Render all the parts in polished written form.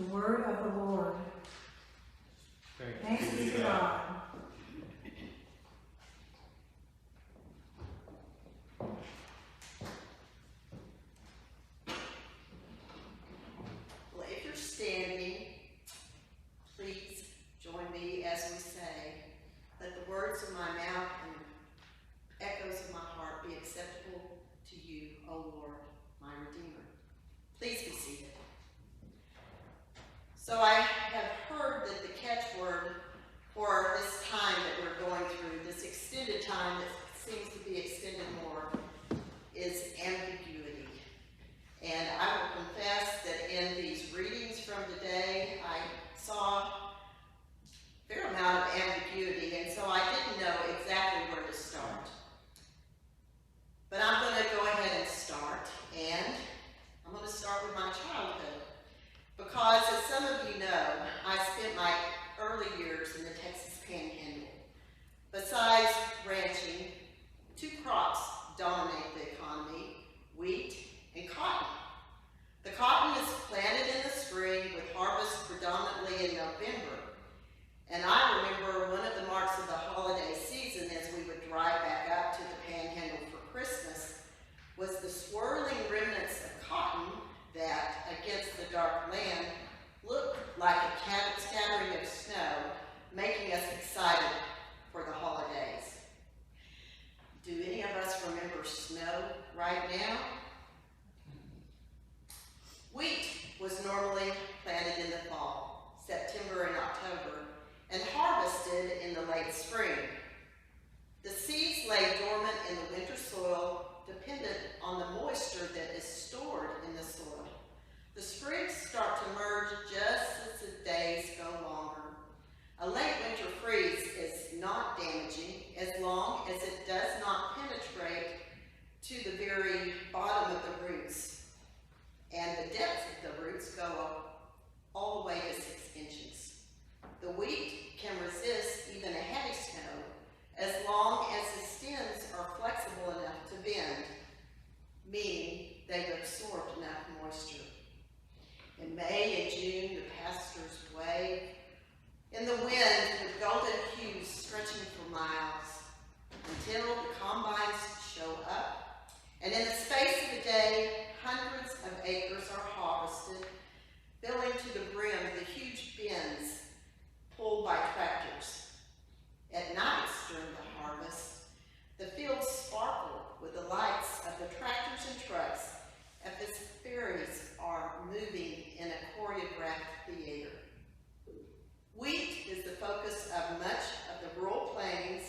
word of the Lord. Thanks be to God. Well, if you're standing, please join me as we say, "Let the words of my mouth and echoes of my heart be acceptable to you, O Lord, my Redeemer." Please be seated. So I have heard that the catchword for this time that we're going through, this extended time that seems to be extended more, is ambiguity. And I will confess that in these readings from today, I saw a fair amount of ambiguity, and so I didn't know exactly where to start. But I'm going to go ahead and start, and I'm going to start with my childhood. Because, as some of you know, I spent my early years in the Texas Panhandle. Besides ranching, two crops dominate the economy: wheat and cotton. The cotton is planted in the spring with harvest predominantly in November. And I remember one of the marks of the holiday season as we would drive back up to the Panhandle for Christmas was the swirling remnants of cotton that, against the dark land, looked like a scattering of snow, making us excited for the holidays. Do any of us remember snow right now? Wheat was normally planted in the fall, September and October, and harvested in the late spring. The seeds lay dormant in the winter soil, dependent on the moisture that is stored in the soil. The sprigs start to merge just as the days go longer. A late winter freeze is not damaging as long as it does not penetrate to the very bottom of the roots, and the depth of the roots go up all the way to 6 inches. The wheat can resist even a heavy snow as long as the stems are flexible enough to bend, meaning they've absorbed enough moisture. In May and June, the pastures wave in the wind with golden hues stretching for miles until the combines show up, and in the space of a day, hundreds of acres are harvested, filling to the brim the huge bins pulled by tractors. At nights during the harvest, the fields sparkle with the lights of the tractors and trucks as the fairies are moving in a choreographed theater. Wheat is the focus of much of the rural plains,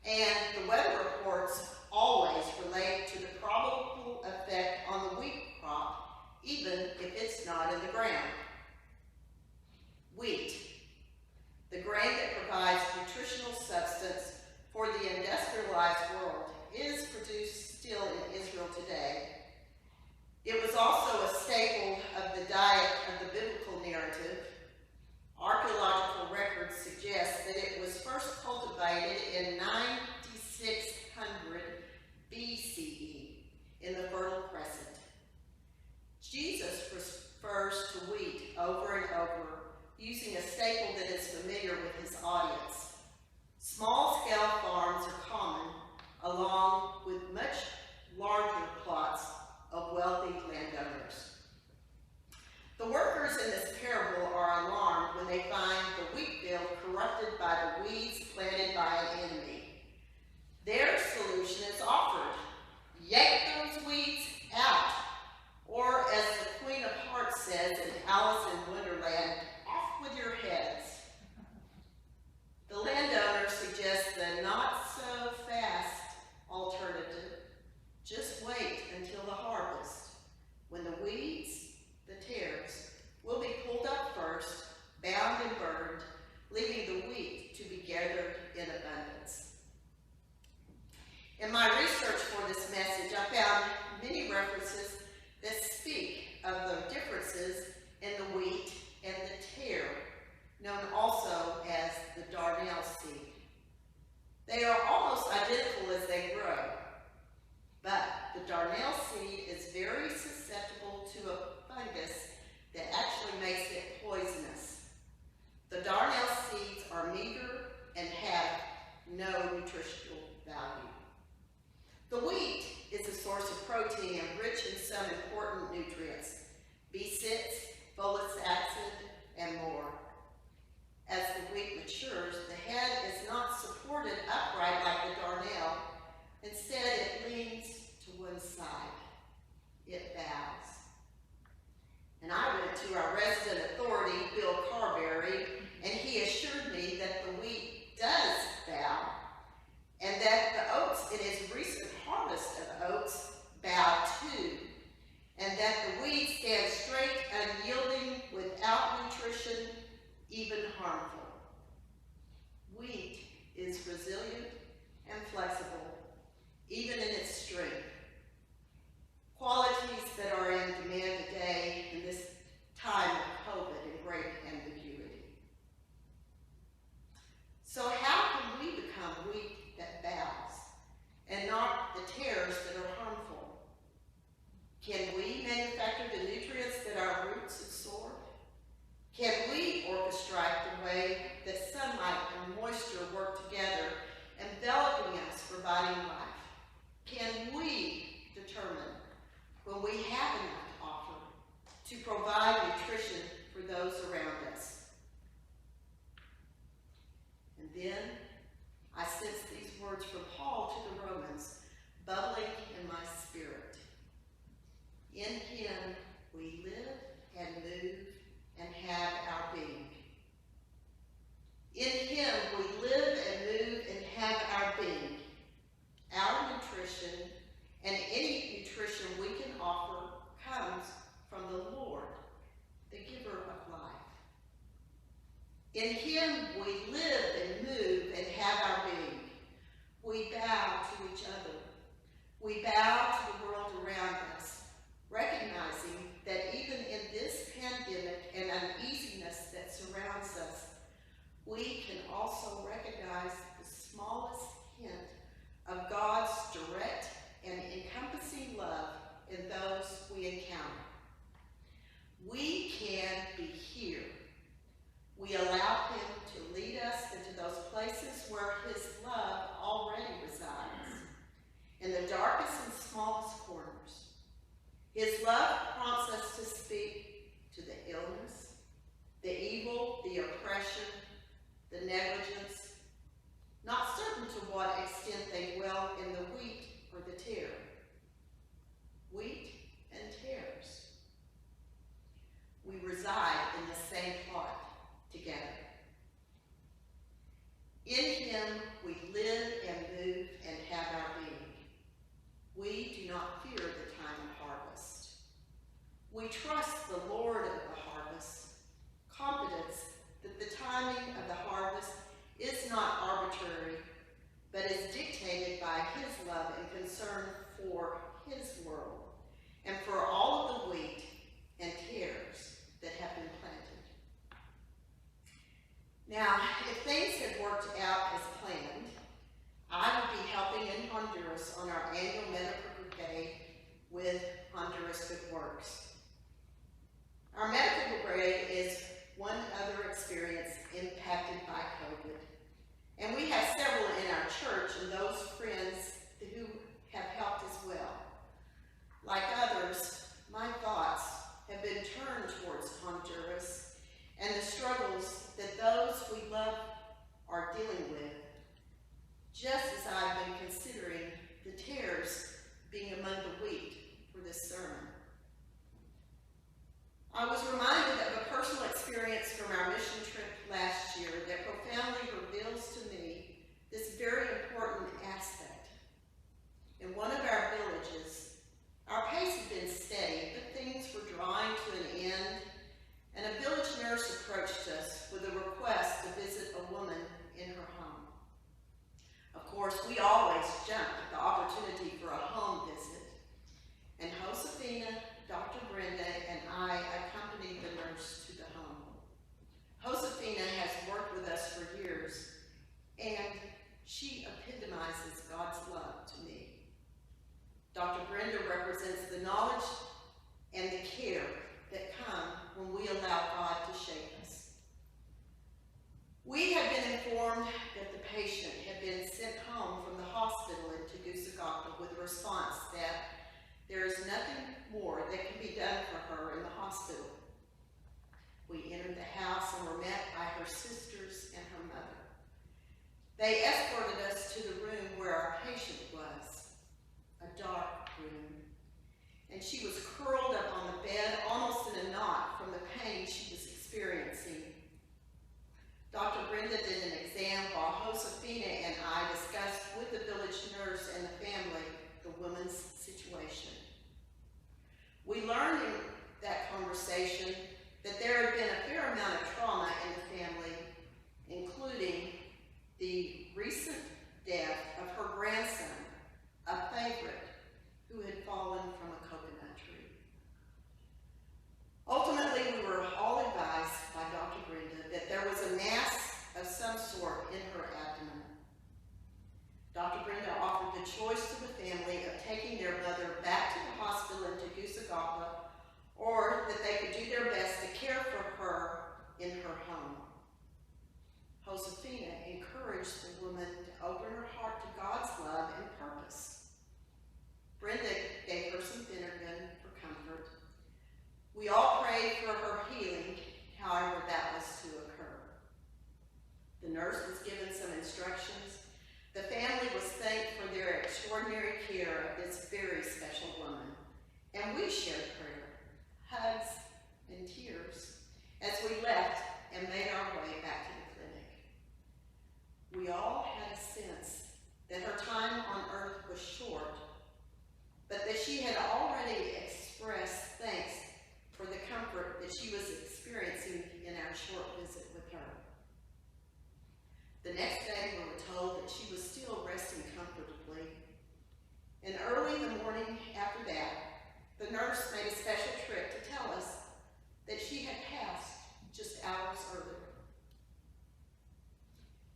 and the weather reports always relate to the probable effect on the wheat crop, even if it's not in the ground. Wheat, the grain that provides nutritional substance for the industrialized world, is produced still in Israel today. It was also a staple of the diet of the biblical narrative. Archaeological records suggest that it was first cultivated in 9600 BCE in the Fertile Crescent. Jesus refers to wheat over and over, using a staple that is familiar with his audience. Small-scale farms are common, along with much larger plots of wealthy landowners. The workers in this parable are alarmed when they find the wheat field corrupted by the weeds planted by an enemy. Their solution is offered: yank those weeds out. Or, as the Queen of Hearts says in Alice in Wonderland, off with your heads. The landowner suggests the not-so-fast alternative: just wait until the harvest, when the weeds, the tares, will be pulled up first, bound and burned, leaving the wheat to be gathered in abundance. In my research for this message, I found many references that speak of the differences in the wheat even harmful. Wheat is resilient and flexible, even in its strength. Qualities that are in demand today in this time of COVID and great ambiguity. So how can we become wheat that bows and not the tares that are harmful? Can we manufacture the nutrients that our roots absorb? Can we orchestrate the way that sunlight and moisture work together, enveloping us, providing life? Can we determine when we have enough to offer to provide nutrition for those around us? And then I sense these words from Paul to the Romans bubbling in my spirit. In him we live and move and have our being. In him we live and move and have our being. Our nutrition and any nutrition we can offer comes from the Lord, the giver of life. In him we live and move and have our being. We bow to each other. We bow to the world around us, recognizing that even in this pandemic and uneasiness that surrounds us, we can also recognize the smallest hint of God's direct and encompassing love in those we encounter. We can be here. We allow him to lead us into those places where his love already resides, in the darkest and smallest corners. His love prompts us to speak to the illness, the evil, the oppression, the negligence, not certain to what extent they dwell in the wheat or the tare. Wheat and tares. We reside in the same plot together. In him we live and move and have our being. We do not fear the time of harvest. We trust the Lord of the harvest, confidence that the timing of the harvest is not arbitrary, but is dictated by his love and concern for his world and for all of the wheat and tares that have been planted. Now, if things had worked out as planned, I would be helping in Honduras on our annual medical brigade with Honduras Good Works. Our medical brigade is one other experience impacted by COVID. And we have several in our church and those friends who have helped as well. Like others, my thoughts have been turned towards Honduras and the struggles that those we love are dealing with, just as I've been considering the tares being among the wheat for this sermon. I was reminded of a personal experience from our mission trip last year that profoundly reveals to me this very important aspect. In one of our villages, our pace had been steady, but things were drawing to an end, and a village nurse approached us with a request to visit a woman in her home. Of course, we always jumped at the opportunity for a home visit, and Josefina, Dr. Brenda, and I accompanied the nurse to the home. Josefina has worked with us for years, and she epitomizes God's love to me. Dr. Brenda represents the knowledge and the care that come when we allow God to shape us. We have been informed that the patient had been sent home from the hospital in Tegucigalpa with a response that there is nothing more that can be done for her in the hospital. We entered the house and were met by her sisters and her mother. They escorted us to the room where our patient was, a dark room, and she was curled up on the bed almost in a knot from the pain she was experiencing. Dr. Brenda did an exam while Josefina and I discussed with the village nurse and the family the woman's situation. We learned in that conversation that there had been a fair amount of trauma in the family. and we shared prayer, hugs, and tears as we left and made our way back to the clinic. We all had a sense that her time on earth was short, but that she had already expressed thanks for the comfort that she was experiencing in our short visit with her. The next day, we were told that she was still resting comfortably, and early in the morning after that, the nurse made a special trip to tell us that she had passed just hours earlier.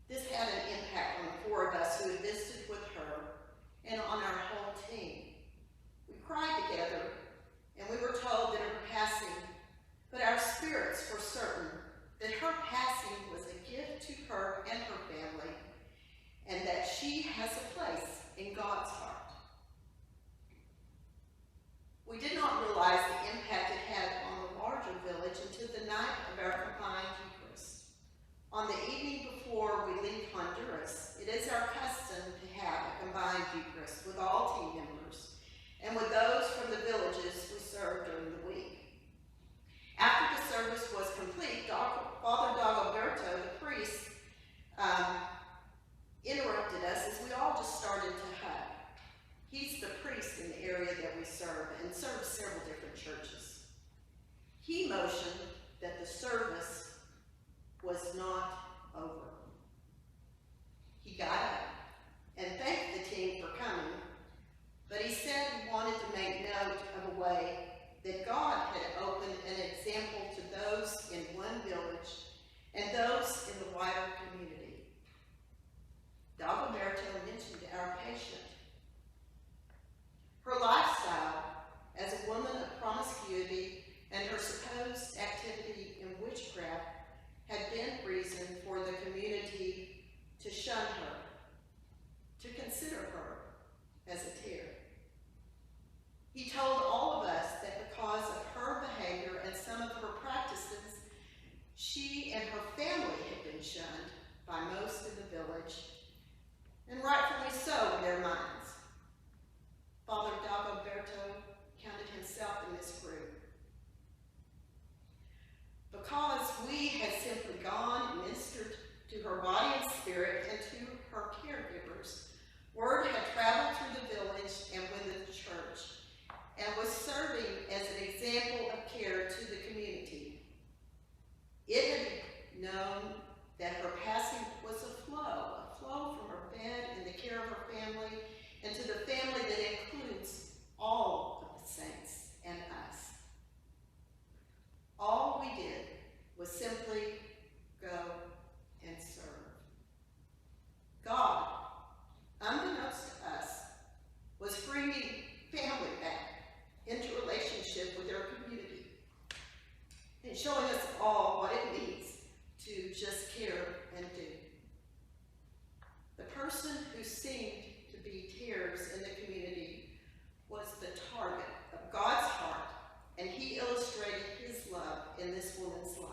This had an impact on the four of us who had visited with her and on our whole team. We cried together, and we were told that her passing, but our spirits were certain that her passing was a gift to her and her family, and that she has a place in God's heart. We did not realize the impact it had on the larger village until the night of our combined Eucharist. On the evening before we leave Honduras, it is our custom to have a combined Eucharist with all team members and with those from the villages we serve during the week. After the service was complete, Father Dagoberto, the priest, interrupted us as we all just started to hug. He's the priest in the area that we serve and serves several different churches. He motioned that the service was not over. He got up and thanked the team for coming, but he said he wanted to make note of a way that God had opened an example to those in one village and those in the wider community. Dagoberto mentioned our patient. Her lifestyle as a woman of promiscuity and her supposed activity in witchcraft had been reason for the community to shun her, to consider her as a tear. He told all of us that because of her behavior and some of her practices, she and her family had been shunned by most in the village, and rightfully so in their minds. Father Dagoberto counted himself in this group. Because we had simply gone and ministered to her body and spirit and to her caregivers, word had traveled through the village and within the church, and was serving as an example of care to the community. It had known that her passing was a flow from her bed and the care of her family, and to the family that includes all of the saints and us. All we did was simply go and serve. God, unbeknownst to us, was bringing family back into relationship with their community and showing us all what it means to just care and do. The person who seemed to be tears in the community was the target of God's heart, and he illustrated his love in this woman's life.